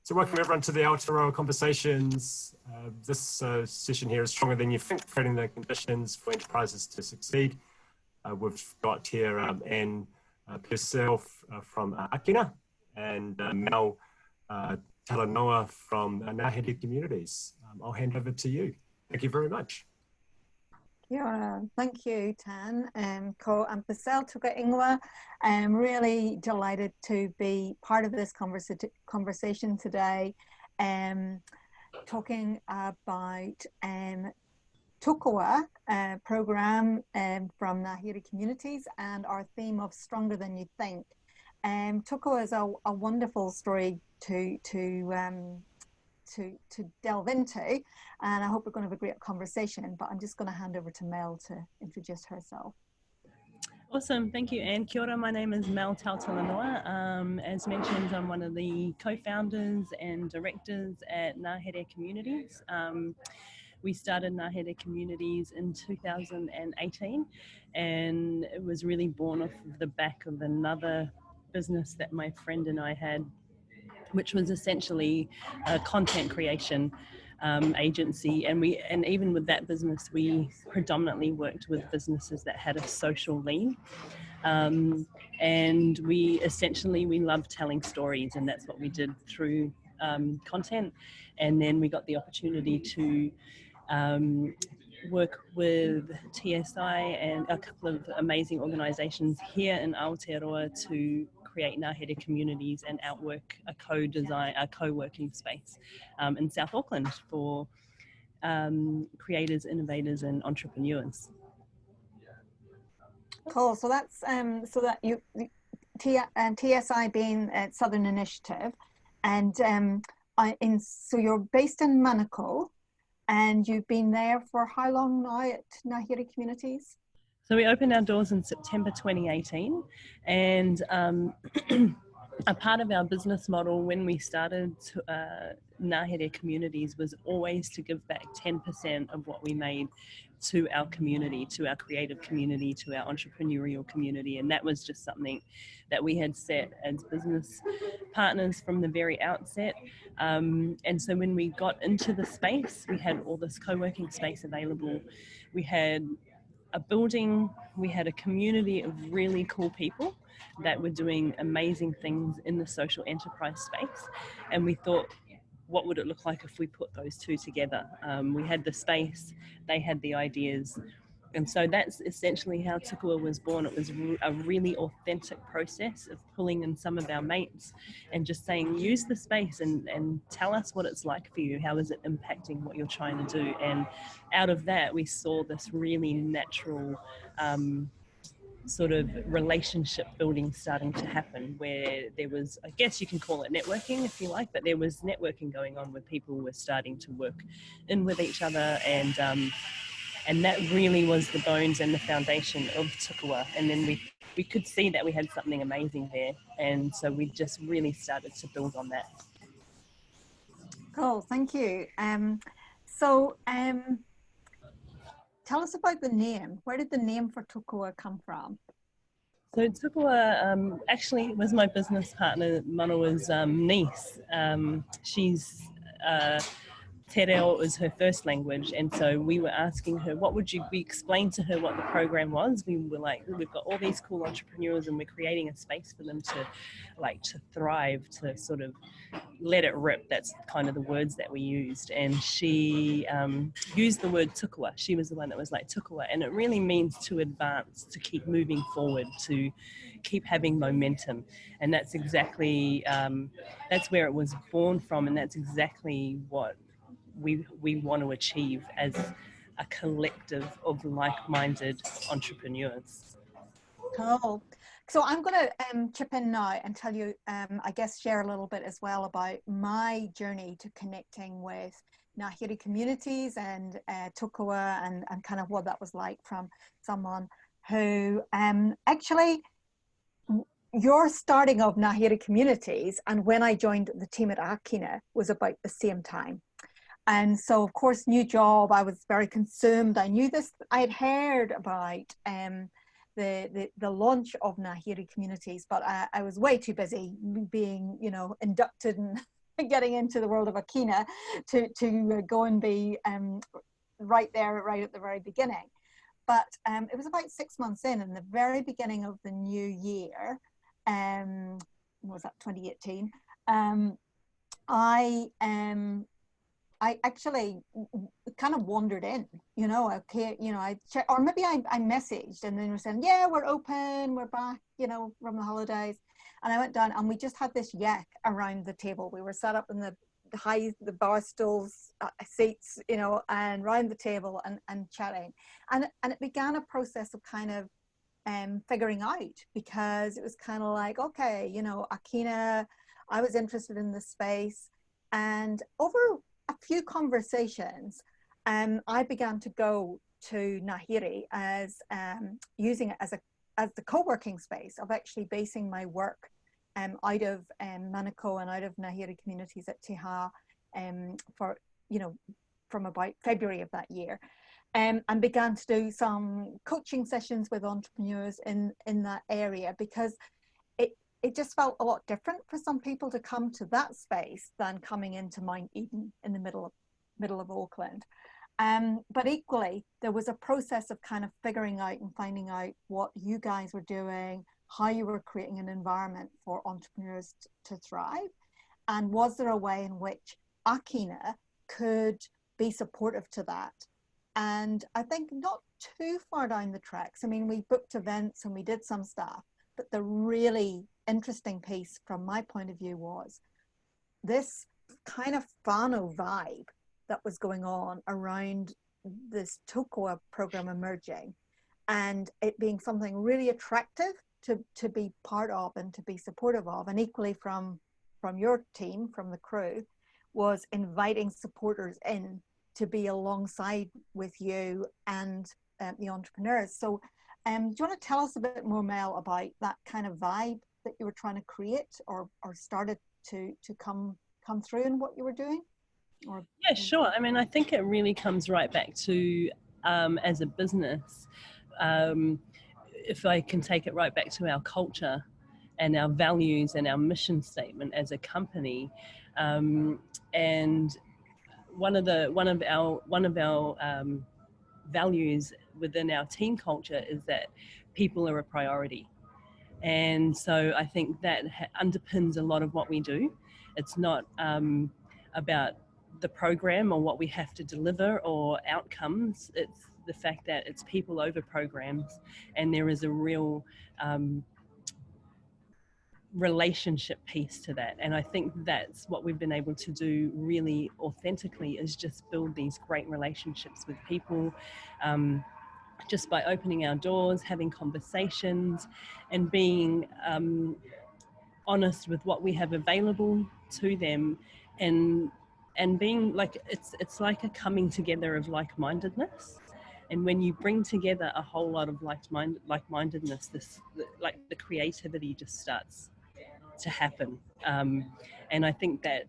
So welcome everyone to the Aotearoa Conversations. This session here is Stronger Than You Think, creating the conditions for enterprises to succeed. We've got here Anne Purcell from Ākina and Mel Tautalanoa from Ngahere Communities. I'll hand over to you. Thank you very much. Kia ora. Thank you, Tan. Ko Purcell tuka ingoa. I'm really delighted to be part of this conversation today, talking about Tukawa program from Ngahere Communities and our theme of Stronger Than You Think. Tukawa is a wonderful story to delve into, and I hope we're going to have a great conversation, but I'm just going to hand over to Mel to introduce herself. Awesome, thank you, Anne. Kia ora, my name is Mel Tautalanoa. As mentioned, I'm one of the co-founders and directors at Ngahere Communities. We started Ngahere Communities in 2018, and it was really born off of the back of another business that my friend and I had, which was essentially a content creation agency, and even with that business we predominantly worked with businesses that had a social lean, and we loved telling stories, and that's what we did through content. And then we got the opportunity to work with TSI and a couple of amazing organizations here in Aotearoa to create Ngahere Communities and outwork a co-working space in South Auckland for creators, innovators and entrepreneurs. Cool. So that's TSI being Southern Initiative, and so you're based in Manukau, and you've been there for how long now at Ngahere Communities? So we opened our doors in September 2018, and a part of our business model when we started Ngahere Communities was always to give back 10% of what we made to our community, to our creative community, to our entrepreneurial community. And that was just something that we had set as business partners from the very outset. And so when we got into the space, we had all this co-working space available. We had a building, we had a community of really cool people that were doing amazing things in the social enterprise space. And we thought, what would it look like if we put those two together? We had the space, they had the ideas. And so that's essentially how Tukawa was born. It was a really authentic process of pulling in some of our mates and just saying, use the space and tell us what it's like for you. How is it impacting what you're trying to do? And out of that, we saw this really natural sort of relationship building starting to happen, where there was, I guess you can call it networking if you like, but there was networking going on where people were starting to work in with each other, and that really was the bones and the foundation of Tukawa. And then we could see that we had something amazing there, and so we just really started to build on that. Cool, thank you. Tell us about the name. Where did the name for Tukawa come from? So Tukawa actually was my business partner, Manawa's niece. She's Te Reo is her first language, and so we were asking her, we explained to her what the program was. We were like, we've got all these cool entrepreneurs and we're creating a space for them to thrive, to sort of let it rip. That's kind of the words that we used. And she used the word tukawa. She was the one that was like tukawa, and it really means to advance, to keep moving forward, to keep having momentum. And that's exactly, that's where it was born from, and that's exactly what we want to achieve as a collective of like-minded entrepreneurs. Cool. So I'm going to chip in now and tell you, I guess, share a little bit as well about my journey to connecting with Ngahere Communities and Tukawa, and kind of what that was like from someone who actually, your starting of Ngahere Communities and when I joined the team at Ākina was about the same time. And so, of course, new job, I was very consumed. I knew this, I had heard about the launch of Ngahere Communities, but I was way too busy being, inducted and getting into the world of Ākina to go and be right there, right at the very beginning. But it was about 6 months in the very beginning of the new year, what was that, 2018, I actually kind of wandered in, okay, I checked, or maybe I messaged and then we're saying, yeah, we're open, we're back, from the holidays. And I went down and we just had this yak around the table. We were set up in the bar stools, seats, and round the table and chatting. And it began a process of kind of figuring out, because it was kind of like, okay, Ākina, I was interested in the space. And over a few conversations, I began to go to Ngahere as using it as the co-working space of actually basing my work out of Manukau and out of Ngahere communities at Te Ha from about February of that year, and began to do some coaching sessions with entrepreneurs in that area, because it just felt a lot different for some people to come to that space than coming into Mount Eden in the middle of Auckland. But equally, there was a process of kind of figuring out and finding out what you guys were doing, how you were creating an environment for entrepreneurs to thrive, and was there a way in which Ākina could be supportive to that. And I think not too far down the tracks, I mean, we booked events and we did some stuff, but the really interesting piece from my point of view was this kind of whānau vibe that was going on around this Tokoa program emerging, and it being something really attractive to be part of and to be supportive of. And equally from your team, from the crew, was inviting supporters in to be alongside with you and the entrepreneurs. So do you want to tell us a bit more, Mel, about that kind of vibe that you were trying to create or started to come through in what you were doing? Yeah, sure. I mean, I think it really comes right back to, as a business, if I can take it right back to our culture and our values and our mission statement as a company, and one of our values within our team culture is that people are a priority. And so I think that underpins a lot of what we do. It's not about the program or what we have to deliver or outcomes. It's the fact that it's people over programs, and there is a real relationship piece to that. And I think that's what we've been able to do really authentically, is just build these great relationships with people, just by opening our doors, having conversations, and being honest with what we have available to them, and being like, it's like a coming together of like-mindedness. And when you bring together a whole lot of like-mindedness, like the creativity just starts to happen. And I think that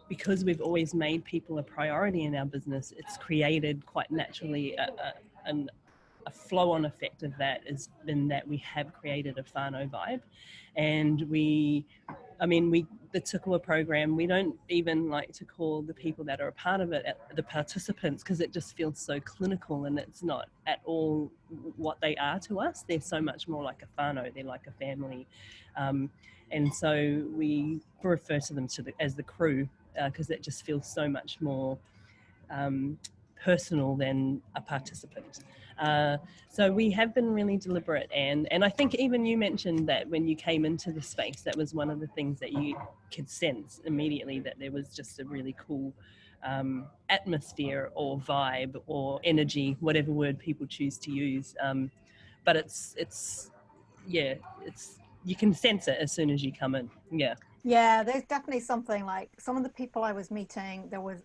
because we've always made people a priority in our business, it's created quite naturally a flow-on effect of that, is in that we have created a whānau vibe. And the Tokoa program, we don't even like to call the people that are a part of it the participants, because it just feels so clinical, and it's not at all what they are to us. They're so much more like a whānau, they're like a family. And so we refer to them as the crew, because it just feels so much more personal than a participant. So we have been really deliberate, and I think even you mentioned that when you came into the space, that was one of the things that you could sense immediately, that there was just a really cool atmosphere or vibe or energy, whatever word people choose to use. But it's you can sense it as soon as you come in. Yeah, there's definitely something, like some of the people I was meeting, there was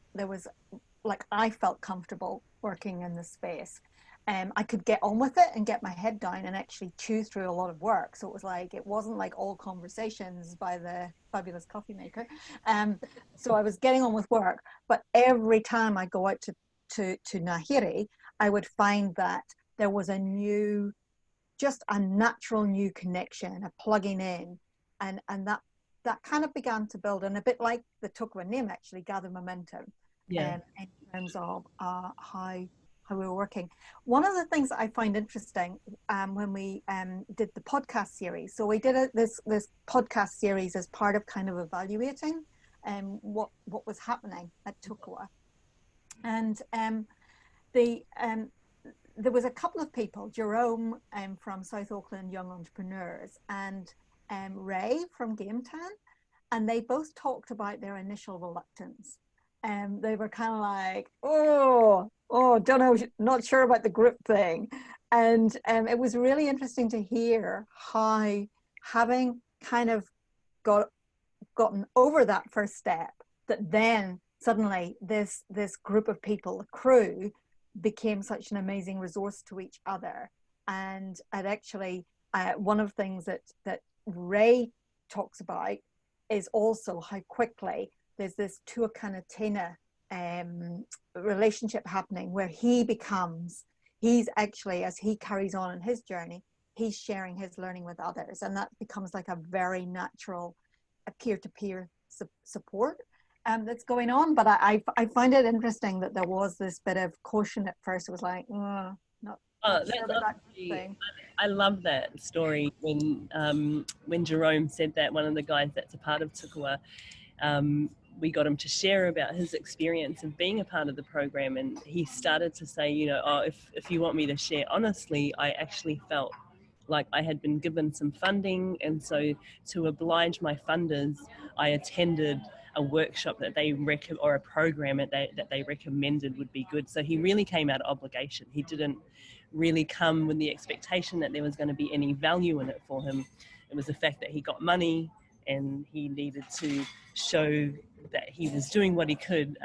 like, I felt comfortable working in the space. I could get on with it and get my head down and actually chew through a lot of work. So it wasn't like all conversations by the fabulous coffee maker. So I was getting on with work, but every time I go out to Ngahere, I would find that there was just a natural new connection, a plugging in, and that that kind of began to build, and a bit like the Tukawa name, actually gather momentum. Yeah. In terms of how we were working. One of the things that I find interesting when we did the podcast series, so we did this podcast series as part of kind of evaluating what was happening at Tukawa. And there was a couple of people, Jerome from South Auckland Young Entrepreneurs, and Ray from Gametown, and they both talked about their initial reluctance. They were kind of like, oh, don't know, not sure about the group thing. And it was really interesting to hear how, having kind of gotten over that first step, that then suddenly this group of people, the crew, became such an amazing resource to each other. And it actually, one of the things that Ray talks about is also how quickly there's this Tautalanoa relationship happening, where he's actually, as he carries on in his journey, he's sharing his learning with others, and that becomes like a very natural peer-to-peer support that's going on. But I find it interesting that there was this bit of caution at first. It was like, not sure about that thing. I love that story when Jerome said that, one of the guys that's a part of Tukawa, we got him to share about his experience of being a part of the program, and he started to say, if you want me to share honestly, I actually felt like I had been given some funding, and so to oblige my funders, I attended a workshop that they or a program that they recommended would be good. So he really came out of obligation. He didn't really come with the expectation that there was going to be any value in it for him. It was the fact that he got money and he needed to show that he was doing what he could.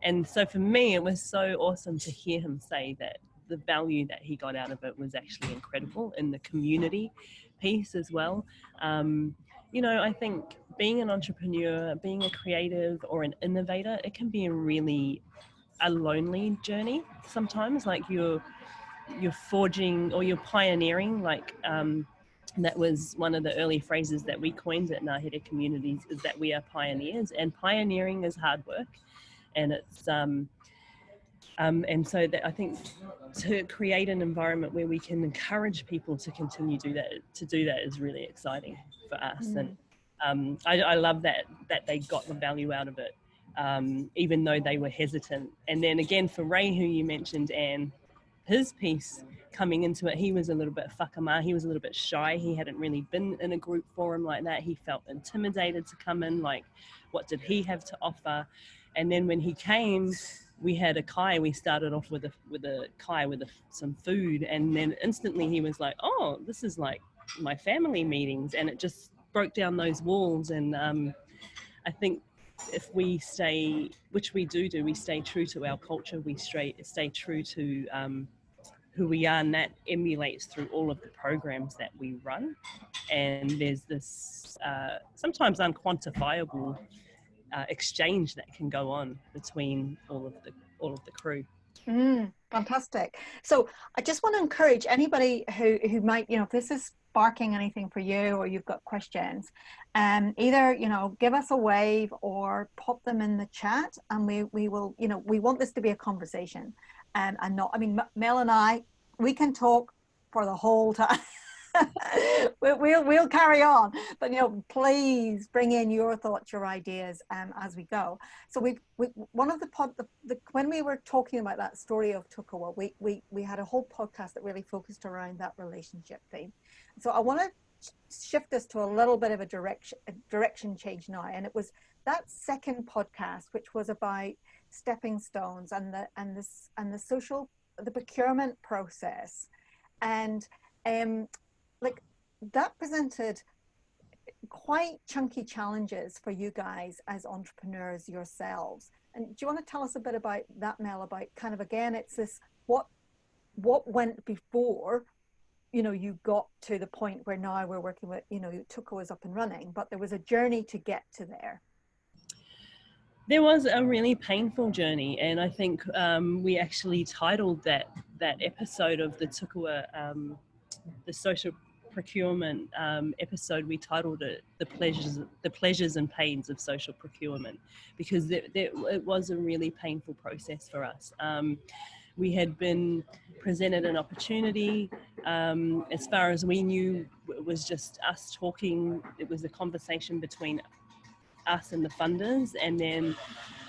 And so for me, it was so awesome to hear him say that the value that he got out of it was actually incredible in the community piece as well. I think being an entrepreneur, being a creative or an innovator, it can be a lonely journey sometimes. Like you're forging or you're pioneering, that was one of the early phrases that we coined at Ngahere Communities, is that we are pioneers, and pioneering is hard work. And it's and so that I think to create an environment where we can encourage people to continue to do that is really exciting for us. And I love that they got the value out of it, even though they were hesitant. And then again, for Ray, who you mentioned, Anne, his piece coming into it, he was a little bit whakama, he was a little bit shy, he hadn't really been in a group forum like that, he felt intimidated to come in, like what did he have to offer? And then when he came, we had a kai, we started off with a kai with some food, and then instantly he was like, oh, this is like my family meetings, and it just broke down those walls. And I think if we stay, which we do, we stay true to our culture, we stay true to who we are, and that emulates through all of the programs that we run. And there's this sometimes unquantifiable exchange that can go on between all of the crew. Fantastic. So I just want to encourage anybody who might, if this is sparking anything for you, or you've got questions, either give us a wave or pop them in the chat, and we will, we want this to be a conversation, and not, Mel and I, we can talk for the whole time. we'll carry on, but please bring in your thoughts, your ideas as we go. So we one of when we were talking about that story of Tukawa, we had a whole podcast that really focused around that relationship theme. So I want to shift us to a little bit of a direction change now, and it was that second podcast, which was about stepping stones and the procurement process, and that presented quite chunky challenges for you guys as entrepreneurs yourselves. And do you want to tell us a bit about that, Mel, about kind of, again, it's this, what went before, you got to the point where now we're working with, Tukawa was up and running, but there was a journey to get to there. There was a really painful journey, and I think we actually titled that episode of the Tukawa, the social procurement episode, we titled it the pleasures and pains of social procurement, because it was a really painful process for us. We had been presented an opportunity. As far as we knew, it was just us talking. It was a conversation between us and the funders, and then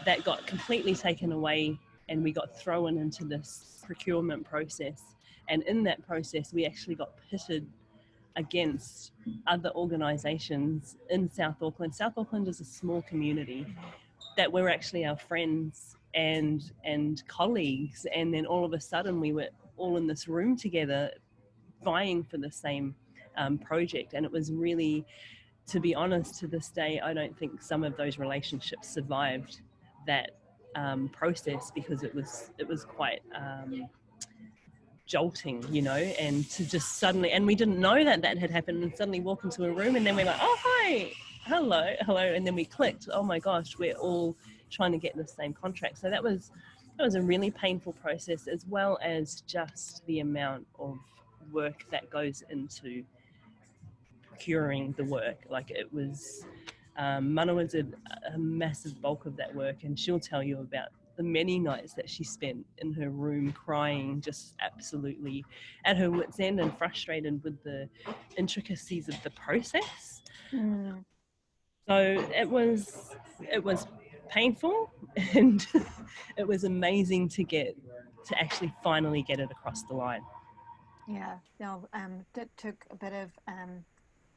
that got completely taken away, and we got thrown into this procurement process. And in that process, we actually got pitted against other organisations in South Auckland. South Auckland is a small community that were actually our friends and colleagues, and then all of a sudden we were all in this room together vying for the same project. And it was really, to be honest, to this day, I don't think some of those relationships survived that process, because it was quite jolting, you know, and to just suddenly, and we didn't know that had happened, and suddenly walk into a room and then we're like, oh, hi, hello, and then we clicked, oh my gosh, we're all trying to get the same contract. So that was a really painful process, as well as just the amount of work that goes into procuring the work. Like, it was, Manawa did a massive bulk of that work, and she'll tell you about the many nights that she spent in her room crying, just absolutely at her wit's end and frustrated with the intricacies of the process. So it was painful, and it was amazing to actually finally get it across the line. Yeah, no, it took a bit of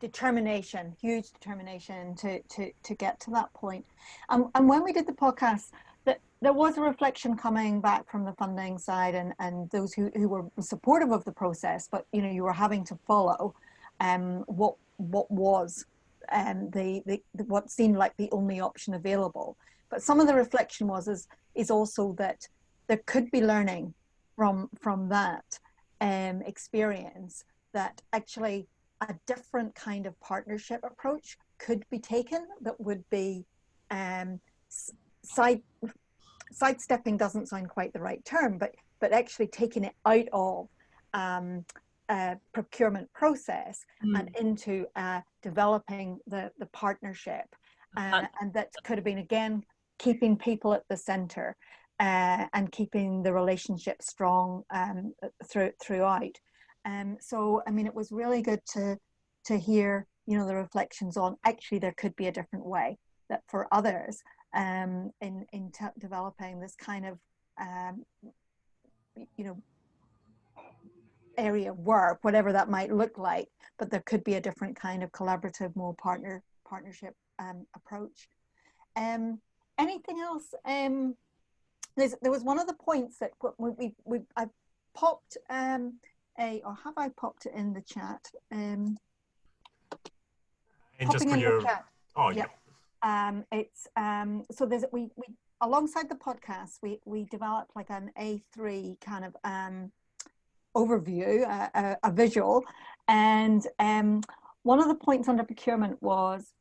determination, huge determination to get to that point. And when we did the podcast, there was a reflection coming back from the funding side and those who were supportive of the process, but you know, you were having to follow what was what seemed like the only option available. But some of the reflection is also that there could be learning from that experience, that actually a different kind of partnership approach could be taken that would be sidestepping doesn't sound quite the right term, but actually taking it out of procurement process and into developing the partnership, and that could have been, again, keeping people at the center and keeping the relationship strong throughout. So I mean, it was really good to hear, you know, the reflections on actually there could be a different way that for others in developing this kind of you know, area of work, whatever that might look like, but there could be a different kind of collaborative, more partnership approach. Anything else? There was one of the points that I popped or have I popped it in the chat? And just when you're, oh yeah. It's so there's we alongside the podcast we developed like an A3 kind of overview, a visual, and one of the points under procurement was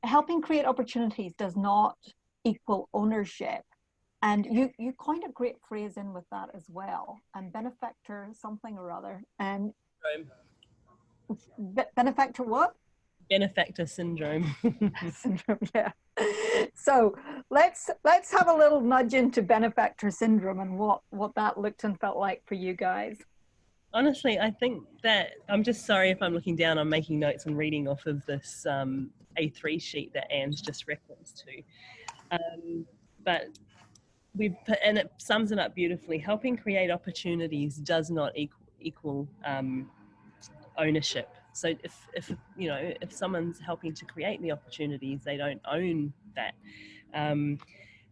helping create opportunities does not equal ownership. And you coined a great phrase in with that as well, and benefactor something or other. Benefactor what? Benefactor syndrome. Syndrome, yeah. So let's have a little nudge into benefactor syndrome and what that looked and felt like for you guys. Honestly, I think that, I'm just sorry if I'm looking down, I'm making notes and reading off of this A3 sheet that Anne's just referenced to. But and it sums it up beautifully. Helping create opportunities does not equal ownership. So if you know, if someone's helping to create the opportunities, they don't own that.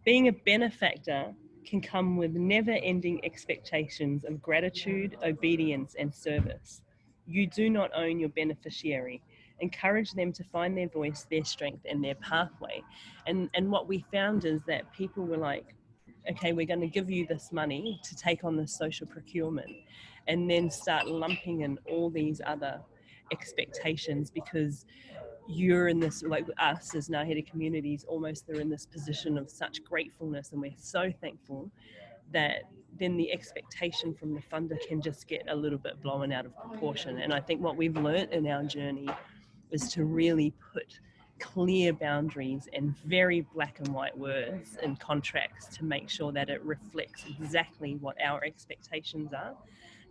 Being a benefactor can come with never-ending expectations of gratitude, obedience, and service. You do not own your beneficiary. Encourage them to find their voice, their strength, and their pathway. And what we found is that people were like, okay, we're going to give you this money to take on this social procurement, and then start lumping in all these other expectations, because you're in this, like us as Ngahere communities, almost they're in this position of such gratefulness, and we're so thankful that then the expectation from the funder can just get a little bit blown out of proportion. And I think what we've learnt in our journey is to really put clear boundaries and very black and white words in contracts to make sure that it reflects exactly what our expectations are,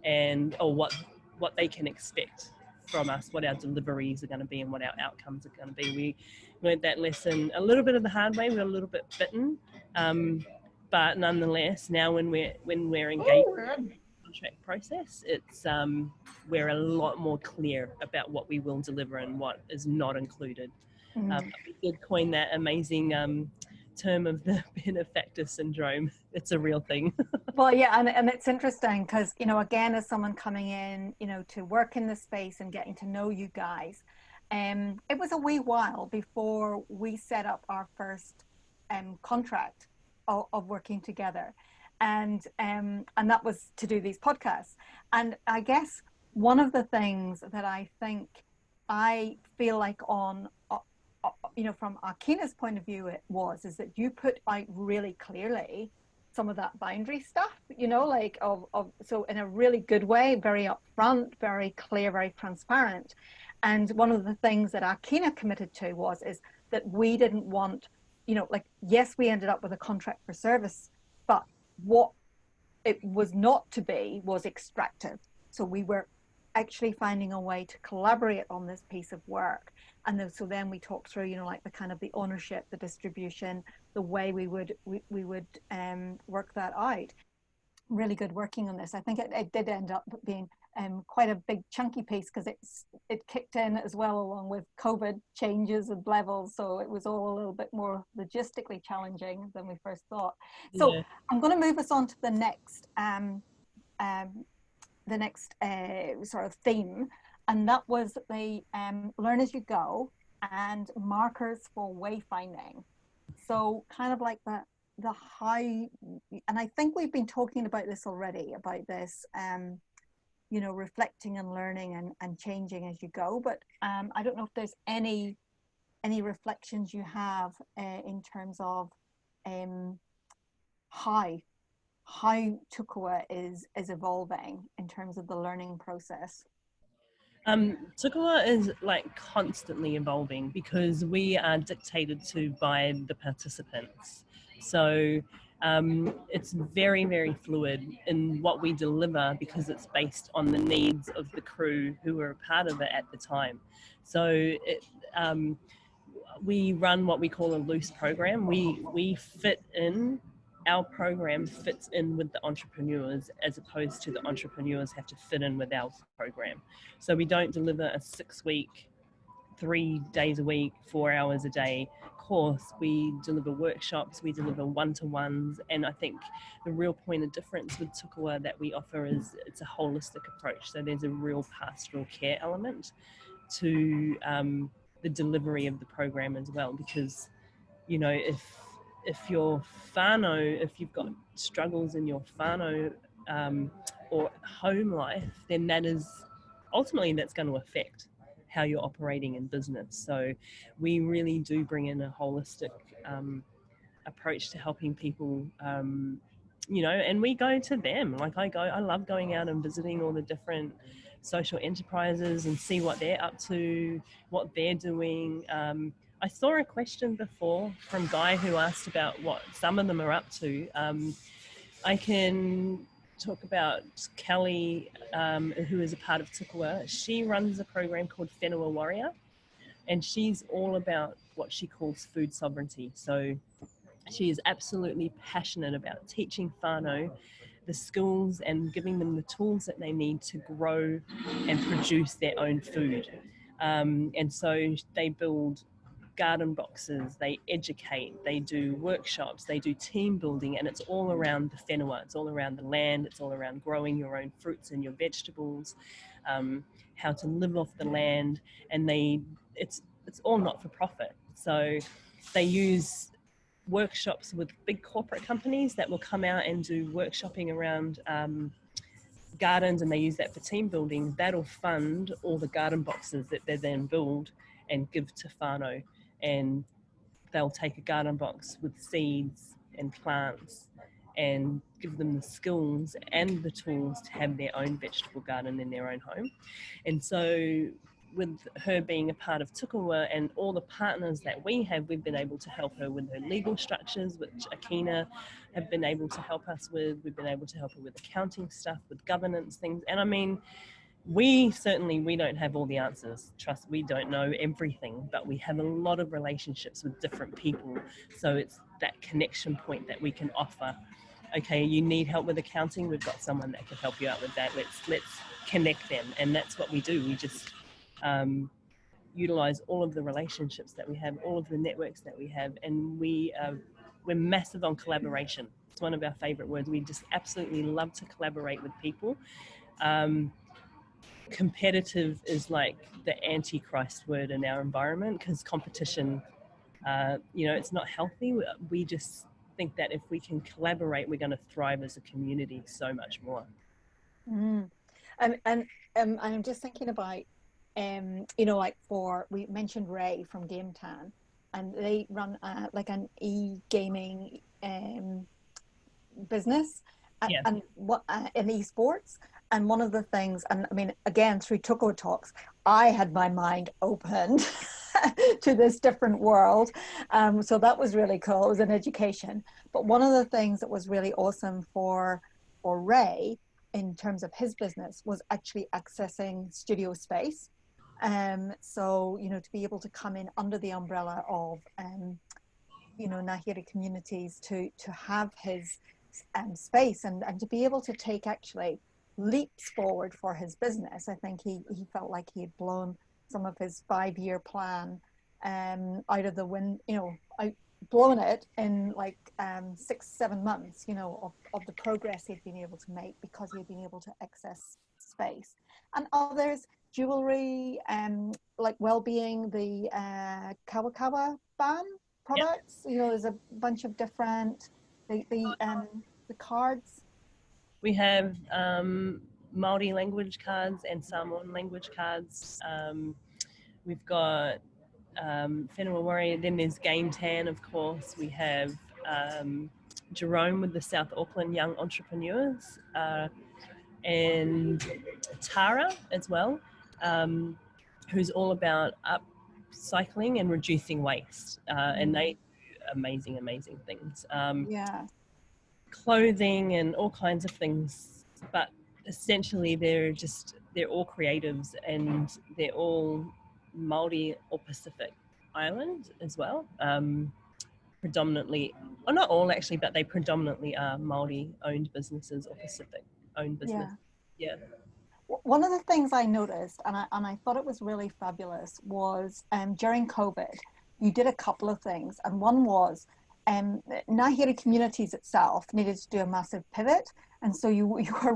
and or what they can expect from us, what our deliveries are going to be and what our outcomes are going to be. We learned that lesson a little bit of the hard way. We were a little bit bitten, but nonetheless, now when we're engaged in the contract process, it's we're a lot more clear about what we will deliver and what is not included. We did coin that amazing term of the benefactor syndrome. It's a real thing. Well, yeah, and it's interesting because, you know, again, as someone coming in, you know, to work in the space and getting to know you guys, it was a wee while before we set up our first contract of working together, and that was to do these podcasts. And I guess one of the things that I think I feel like on you know, from Ākina's point of view, is that you put out really clearly some of that boundary stuff, you know, like so in a really good way, very upfront, very clear, very transparent. And one of the things that Ākina committed to is that we didn't want, you know, like, yes, we ended up with a contract for service, but what it was not to be was extractive. So we were actually finding a way to collaborate on this piece of work. And so then we talked through, you know, like the kind of the ownership, the distribution, the way we would work that out. Really good working on this. I think it did end up being quite a big chunky piece because it kicked in as well along with COVID changes and levels. So it was all a little bit more logistically challenging than we first thought. So yeah. I'm going to move us on to the next sort of theme, and that was the learn as you go and markers for wayfinding. So kind of like the high, and I think we've been talking about this already, about this you know, reflecting and learning and changing as you go, but I don't know if there's any reflections you have in terms of how Tukawa is evolving in terms of the learning process. Tukawa is like constantly evolving because we are dictated to by the participants. So it's very, very fluid in what we deliver because it's based on the needs of the crew who were a part of it at the time. So we run what we call a loose program. We fit in, our program fits in with the entrepreneurs as opposed to the entrepreneurs have to fit in with our program. So we don't deliver a 6-week, 3 days a week, 4 hours a day course. We deliver workshops, we deliver one-to-ones, and I think the real point of difference with Tukawa that we offer is it's a holistic approach. So there's a real pastoral care element to the delivery of the program as well, because, you know, if your whānau, if you've got struggles in your whānau or home life, then that is ultimately that's going to affect how you're operating in business. So we really do bring in a holistic approach to helping people, you know, and we go to them. Like I love going out and visiting all the different social enterprises and see what they're up to, what they're doing. I saw a question before from Guy who asked about what some of them are up to. I can talk about Kelly, who is a part of Tukawa. She runs a program called Whenua Warrior, and she's all about what she calls food sovereignty. So she is absolutely passionate about teaching whānau the skills and giving them the tools that they need to grow and produce their own food. And so they build garden boxes, they educate, they do workshops, they do team building, and it's all around the whenua, it's all around the land, it's all around growing your own fruits and your vegetables, how to live off the land, and it's all not for profit. So they use workshops with big corporate companies that will come out and do workshopping around gardens, and they use that for team building. That'll fund all the garden boxes that they then build and give to whānau, and they'll take a garden box with seeds and plants and give them the skills and the tools to have their own vegetable garden in their own home. And so with her being a part of Tukawa and all the partners that we have, we've been able to help her with her legal structures, which Ākina have been able to help us with. We've been able to help her with accounting stuff, with governance things. And I mean, we don't have all the answers. Trust, we don't know everything, but we have a lot of relationships with different people. So it's that connection point that we can offer. Okay, you need help with accounting, we've got someone that can help you out with that. Let's connect them. And that's what we do. We just utilize all of the relationships that we have, all of the networks that we have, and we're massive on collaboration. It's one of our favorite words. We just absolutely love to collaborate with people. Competitive is like the antichrist word in our environment, because competition, it's not healthy. We just think that if we can collaborate, we're going to thrive as a community so much more. And I'm just thinking about, like we mentioned Ray from Game Tan, and they run like an e-gaming business, and what in esports. And one of the things, and I mean, again, through Tuko Talks, I had my mind opened to this different world. So that was really cool. It was an education. But one of the things that was really awesome for Ray in terms of his business was actually accessing studio space. So, to be able to come in under the umbrella of, Ngahere communities to have his space and to be able to take actually leaps forward for his business. I think he felt like he had blown some of his 5-year plan out of the wind, blown it in like 6-7 months, of the progress he'd been able to make because he had been able to access space. And others, jewelry, like well-being, the Kawakawa ban products. There's a bunch of different the cards. We have Māori language cards and Samoan language cards. We've got Whenua Warrior. Then there's Game Tan, of course. We have Jerome with the South Auckland Young Entrepreneurs, and Tara as well, who's all about upcycling and reducing waste. And they do amazing things. Clothing and all kinds of things, but essentially they're all creatives, and they're all Māori or Pacific Island as well. Predominantly, or not all actually, but they predominantly are Māori owned businesses or Pacific owned business. Yeah. One of the things I noticed, and I thought it was really fabulous, was during COVID, you did a couple of things, and one was Ngahere communities itself needed to do a massive pivot, and so you were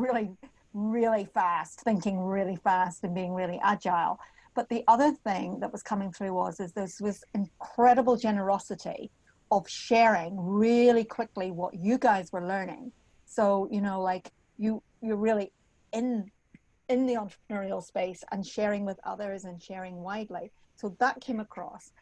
really fast, thinking really fast and being really agile. But the other thing that was coming through was this was incredible generosity of sharing really quickly what you guys were learning. So like you're really in the entrepreneurial space and sharing with others and sharing widely. So that came across.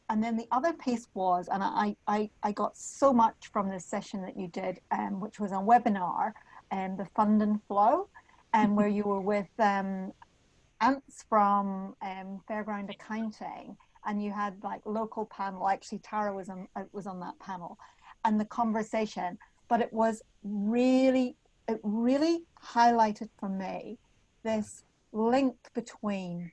And then the other piece was, and I got so much from this session that you did, which was a webinar, the Fund and Flow, where you were with Ants from Fairground Accounting, and you had like local panel. Actually, Tara was on that panel, and the conversation. But it really highlighted for me this link between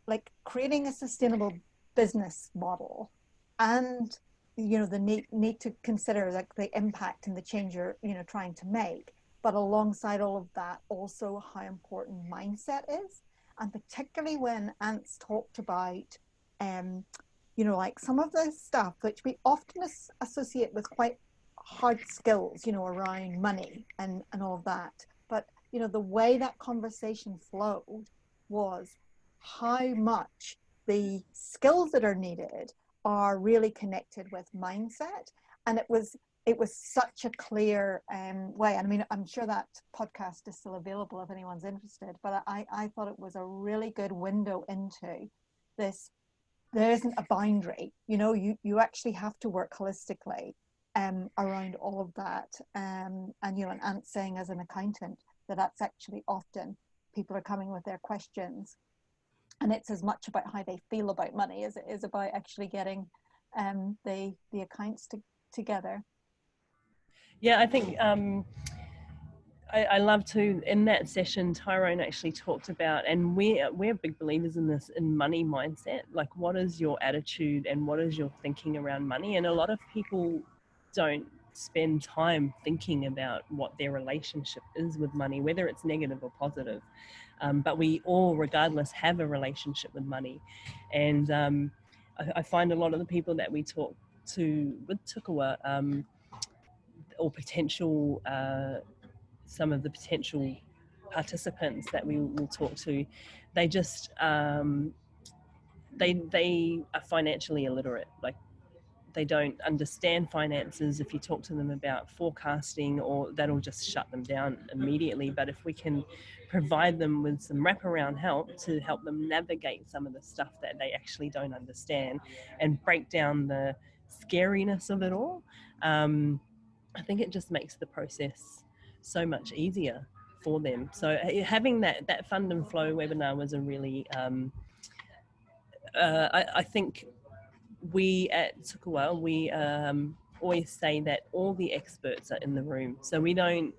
like creating a sustainable business model and the need to consider like the impact and the change you're trying to make, but alongside all of that also how important mindset is. And particularly when Ants talked about like some of the stuff which we often associate with quite hard skills around money and all of that, but the way that conversation flowed was how much the skills that are needed are really connected with mindset. And it was such a clear way. And I mean, I'm sure that podcast is still available if anyone's interested, but I thought it was a really good window into this. There isn't a boundary, you actually have to work holistically around all of that. And, you know, and Ant's saying as an accountant that that's actually often people are coming with their questions. And it's as much about how they feel about money as it is about actually getting the accounts together. Yeah, I think I love to, in that session, Tyrone actually talked about, and we're big believers in this, in money mindset. Like, what is your attitude and what is your thinking around money? And a lot of people don't spend time thinking about what their relationship is with money, whether it's negative or positive. But we all, regardless, have a relationship with money. And I find a lot of the people that we talk to with Tukawa, or potential, some of the potential participants that we will talk to, they just, they are financially illiterate. Like, they don't understand finances. If you talk to them about forecasting, or that'll just shut them down immediately. But if we can provide them with some wraparound help to help them navigate some of the stuff that they actually don't understand and break down the scariness of it all, I think it just makes the process so much easier for them. So having that Fund and Flow webinar was a really, I think we at Tukawa, we always say that all the experts are in the room. So we don't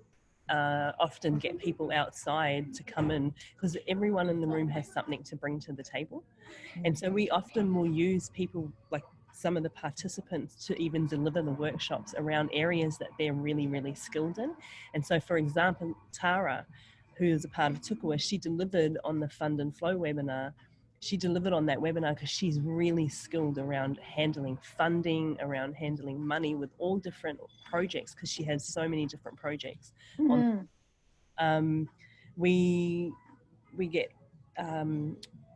often get people outside to come in, because everyone in the room has something to bring to the table. And so we often will use people like some of the participants to even deliver the workshops around areas that they're really, really skilled in. And so, for example, Tara, who is a part of Tukawa, she delivered on the Fund and Flow webinar. She delivered on that webinar because she's really skilled around handling funding, around handling money with all different projects, because she has so many different projects. We get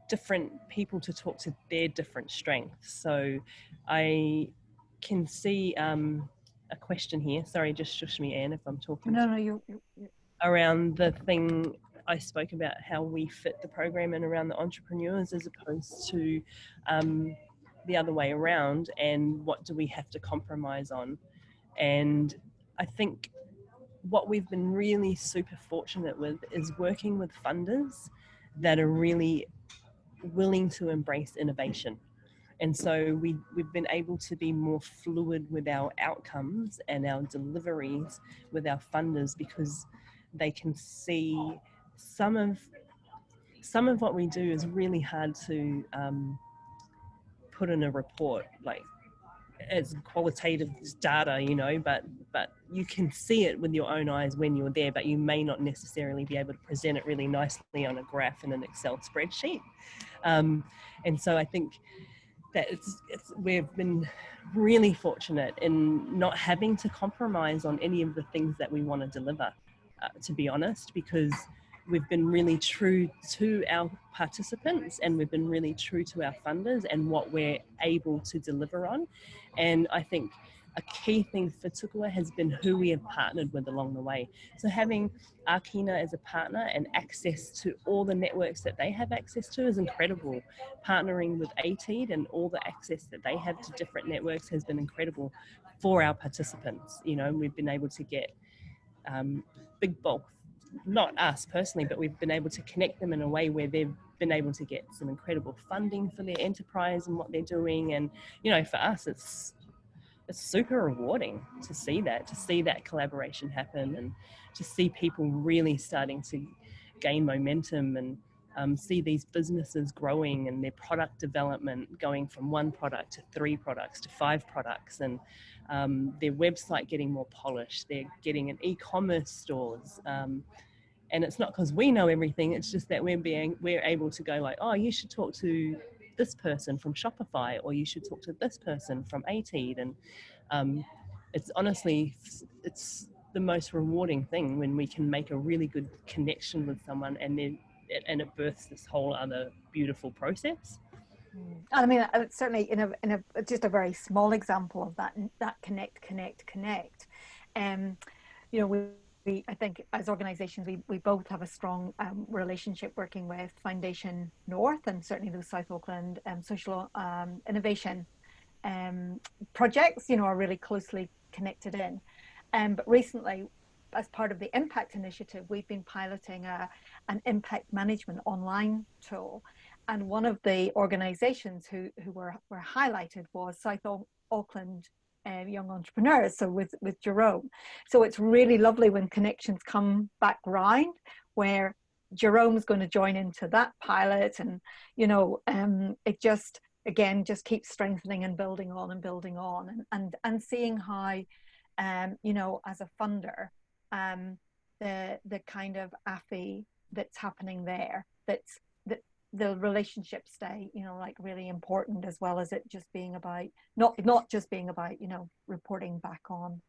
different people to talk to their different strengths. So I can see a question here. Sorry, just shush me, Anne, if I'm talking. No, you're... Around the thing I spoke about, how we fit the program in around the entrepreneurs as opposed to the other way around, and what do we have to compromise on. And I think what we've been really super fortunate with is working with funders that are really willing to embrace innovation. And so we've been able to be more fluid with our outcomes and our deliveries with our funders, because they can see some of what we do is really hard to put in a report, like as qualitative data, you know, but you can see it with your own eyes when you're there, but you may not necessarily be able to present it really nicely on a graph in an Excel spreadsheet. And so I think that we've been really fortunate in not having to compromise on any of the things that we want to deliver, to be honest, because we've been really true to our participants, and we've been really true to our funders and what we're able to deliver on. And I think a key thing for Tukawa has been who we have partnered with along the way. So having Ākina as a partner and access to all the networks that they have access to is incredible. Partnering with ATEED and all the access that they have to different networks has been incredible for our participants. You know, we've been able to get big bulk, not us personally, but we've been able to connect them in a way where they've been able to get some incredible funding for their enterprise and what they're doing. And, you know, for us, it's super rewarding to see that collaboration happen, and to see people really starting to gain momentum, and see these businesses growing and their product development going from 1 product to 3 products to 5 products, and their website getting more polished. They're getting an e-commerce stores. And it's not because we know everything, it's just that we're able to go like, oh, you should talk to this person from Shopify, or you should talk to this person from ATEED. And it's honestly, it's the most rewarding thing when we can make a really good connection with someone, and then it births this whole other beautiful process. I mean, certainly in a just a very small example of that connect. You know, I think as organisations, we both have a strong relationship working with Foundation North, and certainly the South Auckland social innovation projects, you know, are really closely connected in. But recently, as part of the Impact Initiative, we've been piloting an impact management online tool. And one of the organizations who were highlighted was South Auckland young entrepreneurs, so with Jerome. So it's really lovely when connections come back round, where Jerome's going to join into that pilot, and you know, it just again just keeps strengthening and building on and building on, and seeing how you know, as a funder, the kind of AFI that's happening there, that's the relationships stay, you know, like really important, as well as it just being about not just being about, you know, reporting back on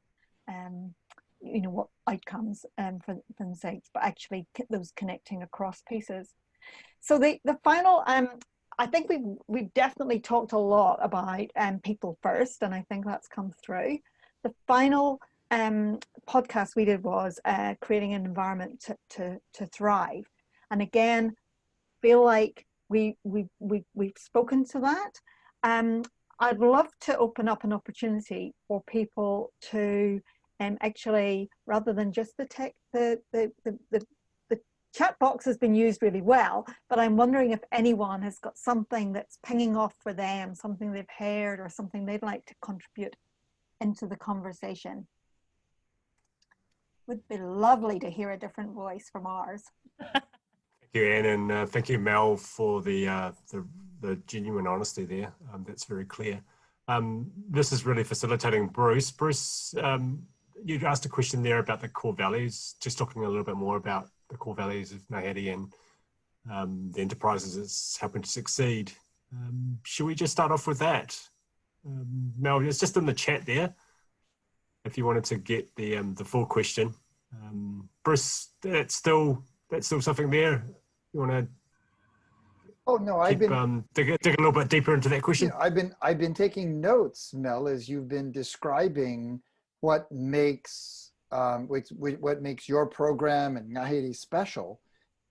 you know, what outcomes for themselves, but actually those connecting across pieces. So the final I think we've definitely talked a lot about people first, and I think that's come through. The final podcast we did was creating an environment to thrive, and again, feel like we've spoken to that. I'd love to open up an opportunity for people to actually, rather than just the tech, the chat box has been used really well, but I'm wondering if anyone has got something that's pinging off for them, something they've heard or something they'd like to contribute into the conversation. Would be lovely to hear a different voice from ours. Thank you, Anne, and thank you, Mel, for the genuine honesty there. That's very clear. This is really facilitating Bruce. Bruce, you asked a question there about the core values, just talking a little bit more about the core values of Ngahere and the enterprises it's helping to succeed. Should we just start off with that? Mel, it's just in the chat there, if you wanted to get the full question. Bruce, that's still something there. You want to? Oh no, I've been dig a little bit deeper into that question. You know, I've been taking notes, Mel, as you've been describing what makes your program and Ngahere special,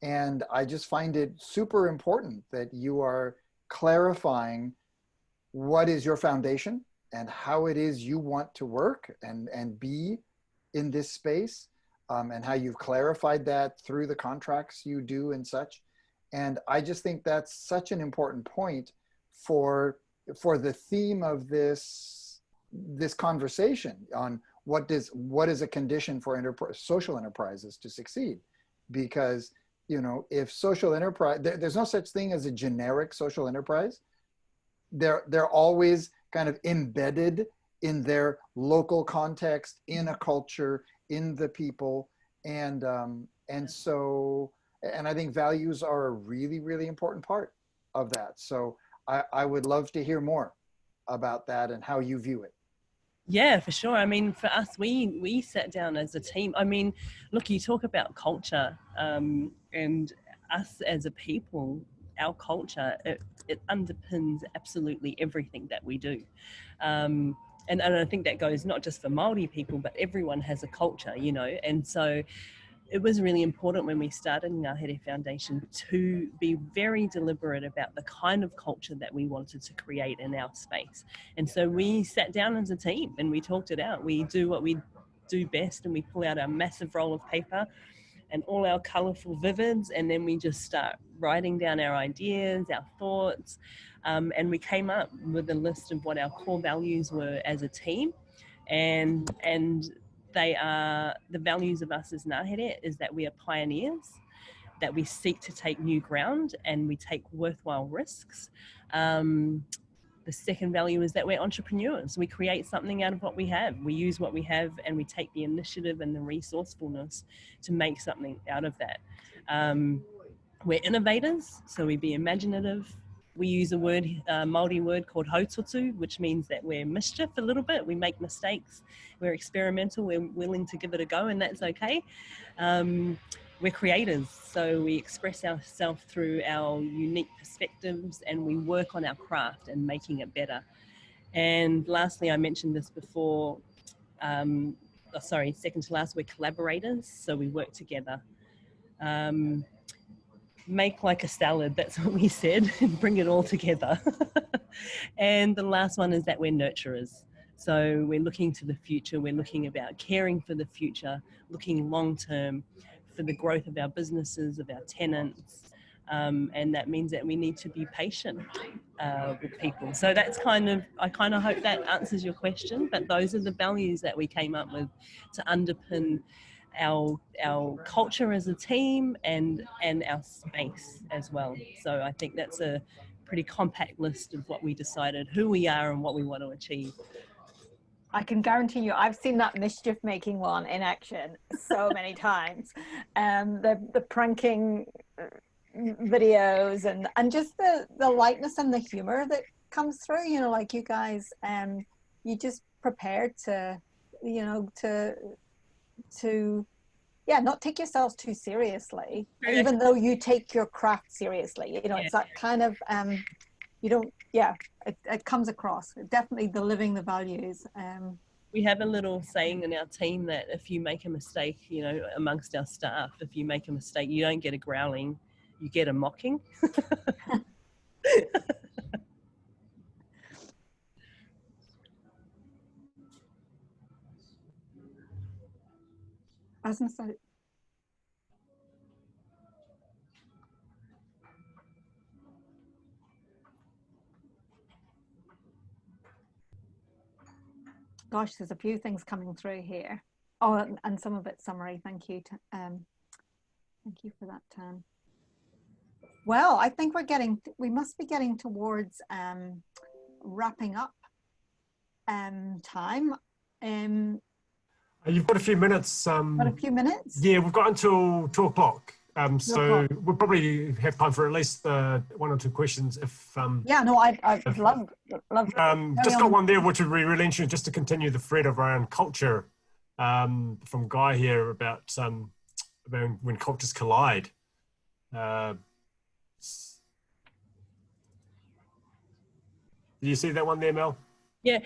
and I just find it super important that you are clarifying what is your foundation and how it is you want to work and be in this space. And how you've clarified that through the contracts you do and such. And I just think that's such an important point for the theme of this conversation on what is a condition for social enterprises to succeed. Because, you know, if social enterprise, there's no such thing as a generic social enterprise. They're always kind of embedded in their local context, in a culture, in the people, and I think values are a really, really important part of that. So I would love to hear more about that and how you view it. Yeah, for sure. I mean, for us, we sat down as a team. I mean, look, you talk about culture, and us as a people, our culture, it underpins absolutely everything that we do. And I think that goes not just for Māori people, but everyone has a culture, you know. And so it was really important when we started Ngahere Foundation to be very deliberate about the kind of culture that we wanted to create in our space. And so we sat down as a team and we talked it out. We do what we do best, and we pull out our massive roll of paper and all our colourful vivids, and then we just start writing down our ideas, our thoughts, and we came up with a list of what our core values were as a team, and they are, the values of us as Ngahere is that we are pioneers, that we seek to take new ground, and we take worthwhile risks. The second value is that we're entrepreneurs. We create something out of what we have. We use what we have, and we take the initiative and the resourcefulness to make something out of that. We're innovators, so we be imaginative. We use a word, Māori word called haututu, which means that we're mischief a little bit. We make mistakes. We're experimental. We're willing to give it a go, and that's okay. We're creators, so we express ourselves through our unique perspectives, and we work on our craft and making it better. And lastly, I mentioned this before, second to last, we're collaborators, so we work together. Make like a salad, that's what we said, and bring it all together. And the last one is that we're nurturers. So we're looking to the future, we're looking about caring for the future, looking long term for the growth of our businesses, of our tenants, and that means that we need to be patient with people. So that's I kind of hope that answers your question, but those are the values that we came up with to underpin our culture as a team and our space as well. So I think that's a pretty compact list of what we decided, who we are and what we want to achieve. I can guarantee you, I've seen that mischief-making one in action so many times. The pranking videos and just the lightness and the humor that comes through. You know, like you guys, you just prepared to, you know, to not take yourselves too seriously, even though you take your craft seriously. You know, it's that kind of you don't. Yeah, it comes across. Definitely the living the values. We have a little saying in our team that if you make a mistake, you know, amongst our staff, if you make a mistake, you don't get a growling, you get a mocking. I was gonna say, gosh, there's a few things coming through here. Oh, and some of it summary. Thank you. Thank you for that, Tan. Well, I think we must be getting towards wrapping up time. You've got a few minutes. Got a few minutes? Yeah, we've got until 2 o'clock. So we'll probably have time for at least 1 or 2 questions. If yeah, no, I'd love. Just got one there, which would be really interesting, just to continue the thread of our own culture. From Guy here about when cultures collide. Do you see that one there, Mel? Yeah,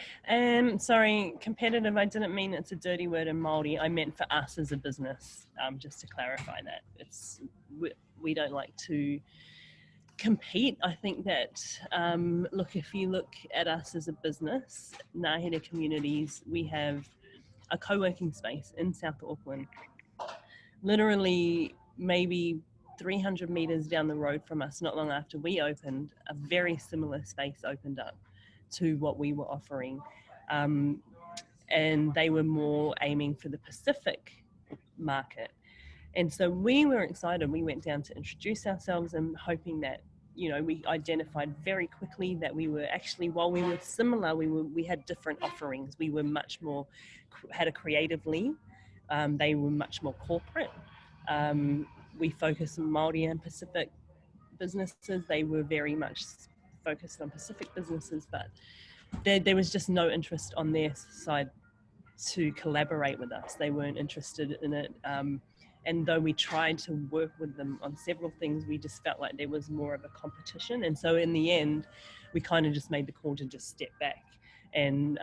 sorry, competitive, I didn't mean it's a dirty word in Māori. I meant for us as a business, just to clarify that. We don't like to compete. I think that, look, if you look at us as a business, Ngahere Communities, we have a co-working space in South Auckland. Literally maybe 300 metres down the road from us, not long after we opened, a very similar space opened up to what we were offering, and they were more aiming for the Pacific market. And so we were excited. We went down to introduce ourselves and hoping that, you know, we identified very quickly that we were actually, while we were similar, we had different offerings. We were much more, had a creative lean. They were much more corporate. We focused on Māori and Pacific businesses. They were very much focused on Pacific businesses, but there was just no interest on their side to collaborate with us. They weren't interested in it. And though we tried to work with them on several things, we just felt like there was more of a competition. And so in the end, we kind of just made the call to just step back and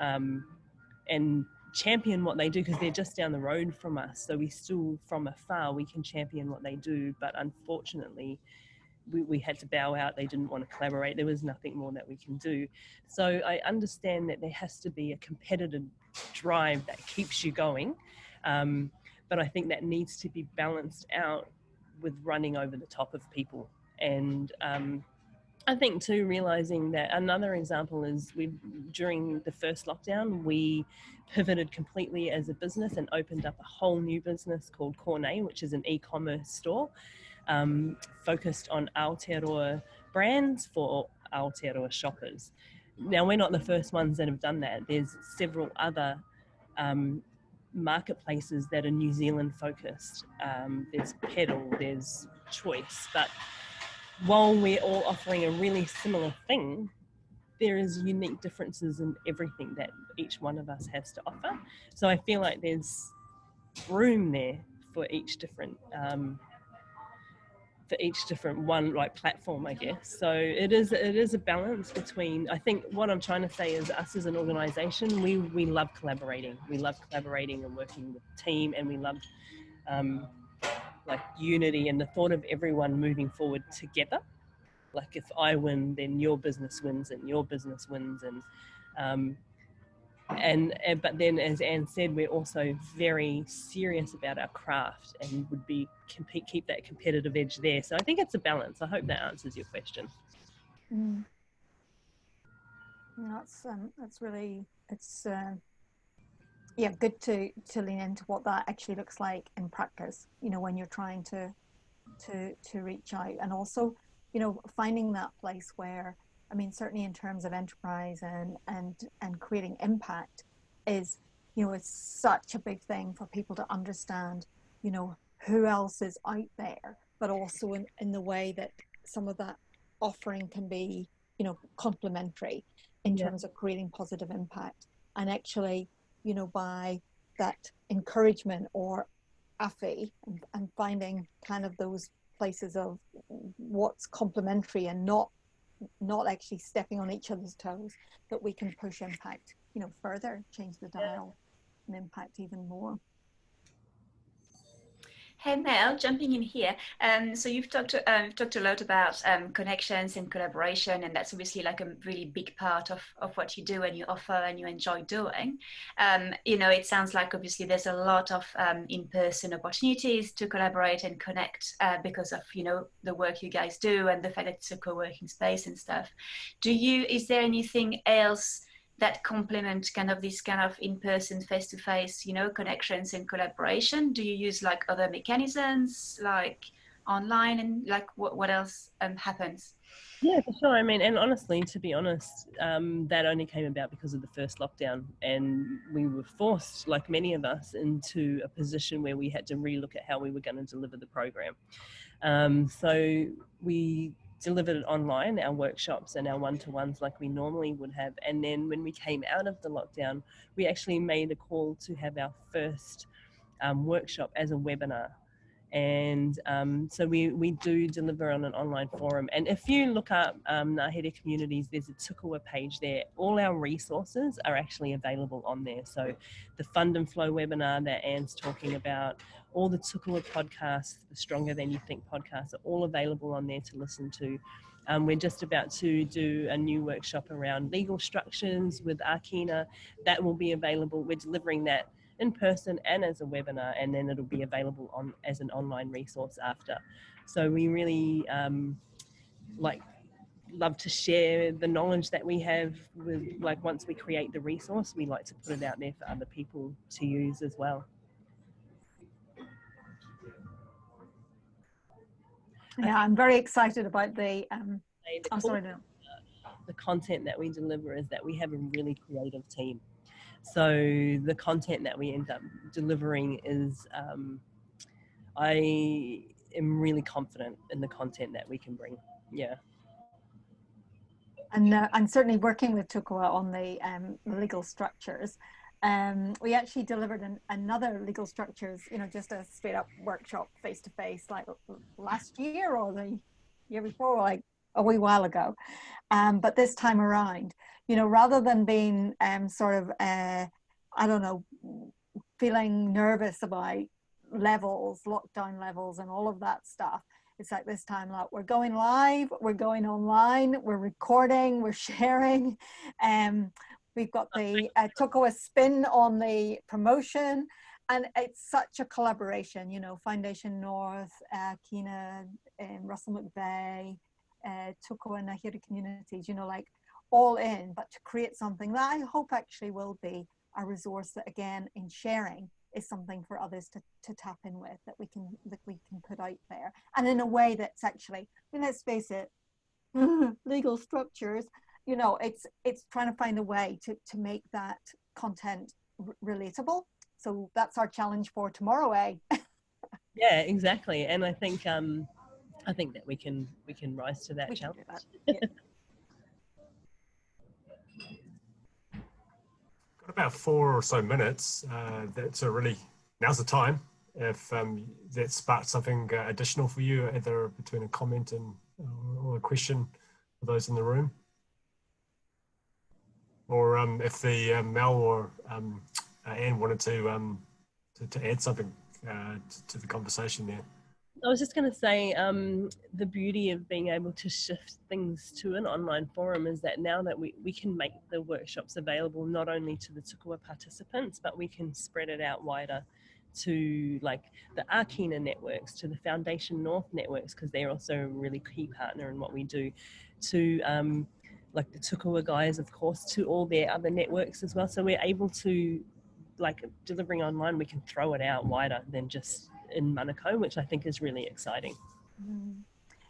champion what they do, because they're just down the road from us. So we still, from afar, we can champion what they do. But unfortunately, we had to bow out. They didn't want to collaborate. There was nothing more that we can do. So I understand that there has to be a competitive drive that keeps you going. But I think that needs to be balanced out with running over the top of people. And I think too, realizing that another example is during the first lockdown, we pivoted completely as a business and opened up a whole new business called Cornet, which is an e-commerce store focused on Aotearoa brands for Aotearoa shoppers. Now, we're not the first ones that have done that. There's several other marketplaces that are New Zealand focused. There's Pedal, there's Choice, but while we're all offering a really similar thing, there is unique differences in everything that each one of us has to offer. So I feel like there's room there for each different one, like, platform, I guess. So it is a balance between, I think what I'm trying to say is, us as an organization, we love collaborating. We love collaborating and working with the team, and we love like unity and the thought of everyone moving forward together. Like, if I win, then your business wins and your business wins. And But then, as Anne said, we're also very serious about our craft and would be keep that competitive edge there. So I think it's a balance. I hope that answers your question. That's really, it's yeah, good to lean into what that actually looks like in practice, you know, when you're trying to reach out, and also, you know, finding that place where, I mean, certainly in terms of enterprise and creating impact is, you know, it's such a big thing for people to understand, you know, who else is out there, but also in the way that some of that offering can be, you know, complementary in terms of creating positive impact. And actually, you know, by that encouragement or afi and finding kind of those places of what's complementary and not actually stepping on each other's toes, that we can push impact, you know, further, change the dial and impact even more. Hey Mel, jumping in here. So you've talked a lot about connections and collaboration, and that's obviously like a really big part of what you do and you offer and you enjoy doing. You know, it sounds like obviously there's a lot of in-person opportunities to collaborate and connect because of, you know, the work you guys do and the fact that it's a co-working space and stuff. Is there anything else that complement kind of this kind of in-person, face-to-face, you know, connections and collaboration? Do you use like other mechanisms like online, and like what else happens? Yeah, for sure. I mean, and honestly, to be honest, that only came about because of the first lockdown, and we were forced, like many of us, into a position where we had to relook at how we were going to deliver the program. So we delivered online, our workshops and our one-to-ones like we normally would have. And then when we came out of the lockdown, we actually made a call to have our first workshop as a webinar. And so we do deliver on an online forum. And if you look up Ngahere Communities, there's a Tukawa page there. All our resources are actually available on there. So the Fund and Flow webinar that Anne's talking about, all the Tukawa podcasts, the Stronger Than You Think podcasts are all available on there to listen to. We're just about to do a new workshop around legal structures with Ākina. That will be available. We're delivering that in person and as a webinar, and then it'll be available as an online resource after. So we really love to share the knowledge that we have with, like, once we create the resource, we like to put it out there for other people to use as well. Yeah, I'm very excited about the content that we deliver is that we have a really creative team. So the content that we end up delivering is, I am really confident in the content that we can bring. Yeah. And I'm certainly working with Tukawa on the legal structures. We actually delivered another legal structures, you know, just a straight up workshop face-to-face, like last year or the year before, like a wee while ago. But this time around, you know, rather than being sort of, I don't know, feeling nervous about levels, lockdown levels and all of that stuff, it's like this time, like, we're going live, we're going online, we're recording, we're sharing. We've got the Tukawa spin on the promotion, and it's such a collaboration, you know, Foundation North, Ākina, Russell McVeigh, Tukawa Ngahere Communities, you know, like all in, but to create something that I hope actually will be a resource that, again, in sharing, is something for others to tap in with, that we can put out there, and in a way that's actually, I mean, let's face it, legal structures, you know, it's trying to find a way to make that content relatable. So that's our challenge for tomorrow, eh? Yeah, exactly. And I think that we can rise to that challenge. Yeah. Got about 4 or so minutes. Now's the time. If that sparked something additional for you, either between a comment and or a question for those in the room, or if the Mel or Anne wanted to add something to the conversation there. I was just going to say, the beauty of being able to shift things to an online forum is that now that we can make the workshops available not only to the Tukua participants, but we can spread it out wider to like the Ākina networks, to the Foundation North networks, because they're also a really key partner in what we do, to like the Tukua guys, of course, to all their other networks as well. So we're able to, like delivering online, we can throw it out wider than just in Manukau, which I think is really exciting.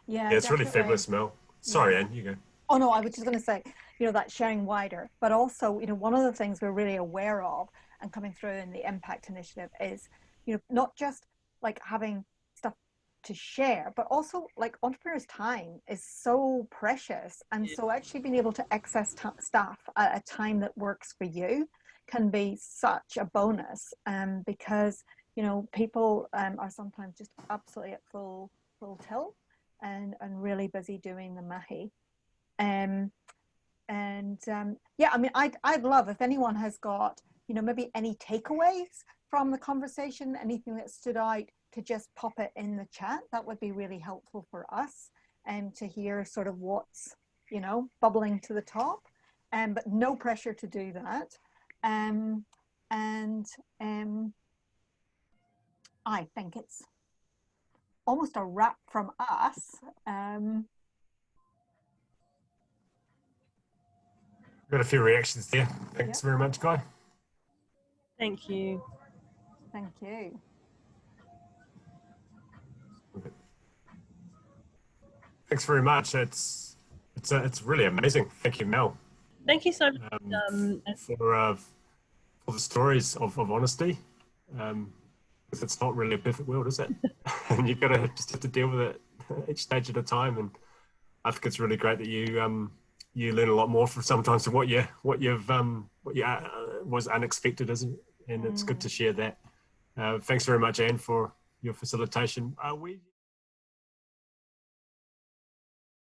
Yeah, it's really definitely. fabulous, Mel. Sorry, Yeah. Anne, you go. Oh no, I was just going to say, you know, that sharing wider, but also, you know, one of the things we're really aware of and coming through in the Impact Initiative is, you know, not just like having stuff to share, but also like entrepreneurs' time is so precious. And so actually being able to access staff at a time that works for you can be such a bonus, because, you know, people are sometimes just absolutely at full tilt and really busy doing the mahi. Yeah, I mean, I'd love if anyone has got, you know, maybe any takeaways from the conversation, anything that stood out, to just pop it in the chat. That would be really helpful for us, and to hear sort of what's, you know, bubbling to the top. But no pressure to do that. I think it's almost a wrap from us. Got a few reactions there. Thanks very much, Guy. Thank you. Thank you. Thanks very much. It's really amazing. Thank you, Mel. Thank you so much. For the stories of honesty. Because it's not really a perfect world, is it? And you've got to just have to deal with it each stage at a time. And I think it's really great that you learn a lot more from sometimes from what was unexpected, isn't it? And it's good to share that. Thanks very much, Anne, for your facilitation.